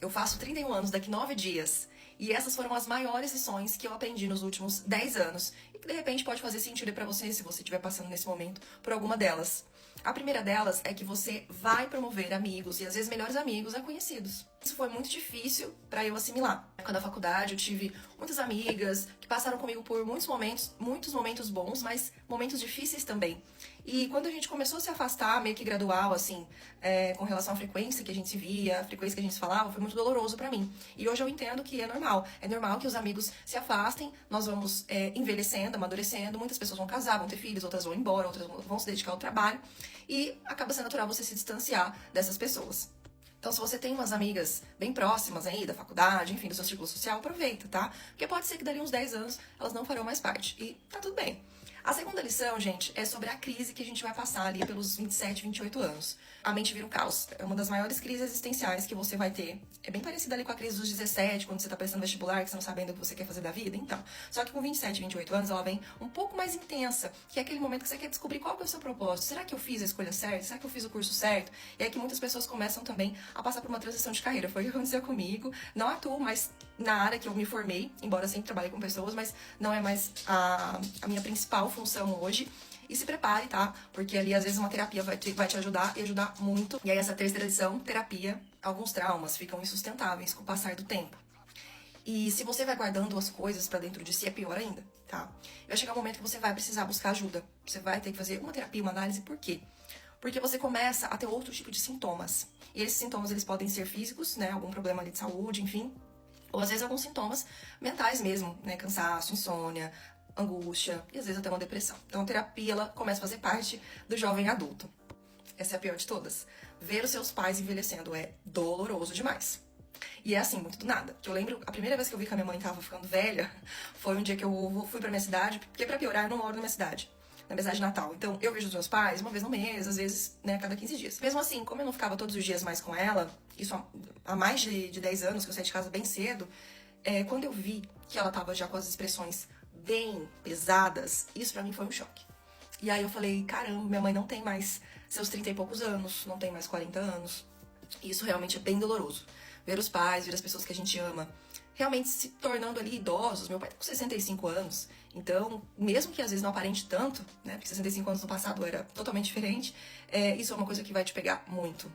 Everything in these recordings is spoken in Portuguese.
Eu faço 31 anos daqui 9 dias. E essas foram as maiores lições que eu aprendi nos últimos 10 anos. E que de repente pode fazer sentido pra você, se você estiver passando nesse momento por alguma delas. A primeira delas é que você vai promover amigos, e às vezes melhores amigos, a conhecidos. Isso foi muito difícil pra eu assimilar. Na época da faculdade eu tive muitas amigas que passaram comigo por muitos momentos bons, mas momentos difíceis também. E quando a gente começou a se afastar, meio que gradual, assim, com relação à frequência que a gente se via, a frequência que a gente se falava, foi muito doloroso pra mim. E hoje eu entendo que é normal. É normal que os amigos se afastem, nós vamos envelhecendo, amadurecendo, muitas pessoas vão casar, vão ter filhos, outras vão embora, outras vão se dedicar ao trabalho. E acaba sendo natural você se distanciar dessas pessoas. Então, se você tem umas amigas bem próximas aí da faculdade, enfim, do seu círculo social, aproveita, tá? Porque pode ser que dali uns 10 anos elas não farão mais parte. E tá tudo bem. A segunda lição, gente, é sobre a crise que a gente vai passar ali pelos 27, 28 anos. A mente vira um caos. É uma das maiores crises existenciais que você vai ter. É bem parecida ali com a crise dos 17, quando você tá prestando vestibular, que você não sabe ainda o que você quer fazer da vida. Então, só que com 27, 28 anos, ela vem um pouco mais intensa, que é aquele momento que você quer descobrir qual que é o seu propósito. Será que eu fiz a escolha certa? Será que eu fiz o curso certo? E é que muitas pessoas começam também a passar por uma transição de carreira. Foi o que aconteceu comigo. Não atuo mais na área que eu me formei, embora sempre trabalhe com pessoas, mas não é mais a minha principal função hoje. E se prepare, tá? Porque ali, às vezes, uma terapia vai te ajudar e ajudar muito. E aí, essa terceira lição, terapia, alguns traumas ficam insustentáveis com o passar do tempo. E se você vai guardando as coisas pra dentro de si, é pior ainda, tá? Vai chegar um momento que você vai precisar buscar ajuda. Você vai ter que fazer uma terapia, uma análise. Por quê? Porque você começa a ter outro tipo de sintomas. E esses sintomas, eles podem ser físicos, né? Algum problema ali de saúde, enfim. Ou, às vezes, alguns sintomas mentais mesmo, né? Cansaço, insônia, angústia e às vezes até uma depressão. Então a terapia, ela começa a fazer parte do jovem adulto. Essa é a pior de todas. Ver os seus pais envelhecendo é doloroso demais. E é assim, muito do nada. Que eu lembro, a primeira vez que eu vi que a minha mãe tava ficando velha foi um dia que eu fui pra minha cidade, porque pra piorar eu não moro na minha cidade. Na minha cidade natal. Então, eu vejo os meus pais uma vez no mês, às vezes, né, a cada 15 dias. Mesmo assim, como eu não ficava todos os dias mais com ela, isso há mais de 10 anos, que eu saí de casa bem cedo, quando eu vi que ela tava já com as expressões bem pesadas, isso pra mim foi um choque. E aí eu falei, caramba, minha mãe não tem mais seus 30 e poucos anos, não tem mais 40 anos. E isso realmente é bem doloroso. Ver os pais, ver as pessoas que a gente ama, realmente se tornando ali idosos. Meu pai tá com 65 anos, então, mesmo que às vezes não aparente tanto, né, porque 65 anos no passado era totalmente diferente, isso é uma coisa que vai te pegar muito.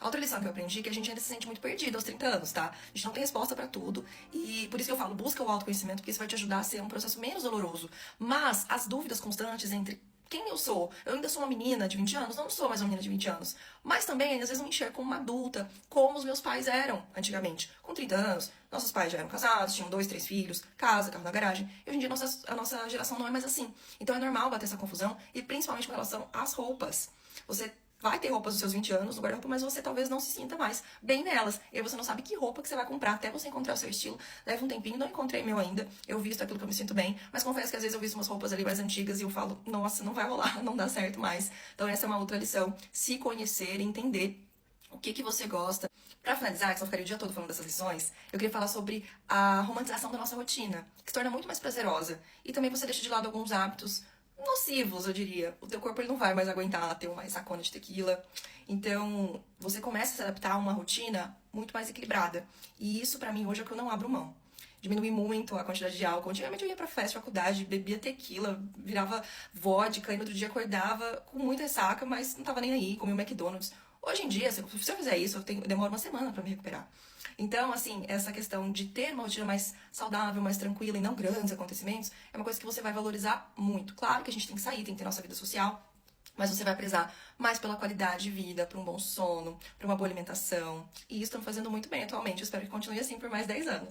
A outra lição que eu aprendi é que a gente ainda se sente muito perdido aos 30 anos, tá? A gente não tem resposta pra tudo. E por isso que eu falo, busca o autoconhecimento, porque isso vai te ajudar a ser um processo menos doloroso. Mas as dúvidas constantes entre quem eu sou? Eu ainda sou uma menina de 20 anos? Não sou mais uma menina de 20 anos. Mas também, às vezes, eu me enxergo como uma adulta, como os meus pais eram antigamente. Com 30 anos, nossos pais já eram casados, tinham 2, 3 filhos, casa, carro na garagem. E hoje em dia a nossa geração não é mais assim. Então é normal bater essa confusão, e principalmente com relação às roupas. Você vai ter roupas dos seus 20 anos no guarda-roupa, mas você talvez não se sinta mais bem nelas. E aí você não sabe que roupa que você vai comprar até você encontrar o seu estilo. Leva um tempinho, não encontrei meu ainda. Eu visto aquilo que eu me sinto bem, mas confesso que às vezes eu visto umas roupas ali mais antigas e eu falo, nossa, não vai rolar, não dá certo mais. Então essa é uma outra lição. Se conhecer e entender o que você gosta. Pra finalizar, que eu ficaria o dia todo falando dessas lições, eu queria falar sobre a romantização da nossa rotina, que se torna muito mais prazerosa. E também você deixa de lado alguns hábitos nocivos, eu diria. O teu corpo ele não vai mais aguentar ter uma ressacona de tequila. Então, você começa a se adaptar a uma rotina muito mais equilibrada. E isso, pra mim, hoje é o que eu não abro mão. Diminui muito a quantidade de álcool. Antigamente eu ia pra festa, faculdade, bebia tequila, virava vodka, e no outro dia acordava com muita ressaca, mas não tava nem aí, comia o McDonald's. Hoje em dia, se eu fizer isso, eu demoro uma semana pra me recuperar. Então, assim, essa questão de ter uma rotina mais saudável, mais tranquila e não grandes acontecimentos, é uma coisa que você vai valorizar muito. Claro que a gente tem que sair, tem que ter nossa vida social, mas você vai prezar mais pela qualidade de vida, por um bom sono, por uma boa alimentação. E isso estamos fazendo muito bem atualmente. Eu espero que continue assim por mais 10 anos.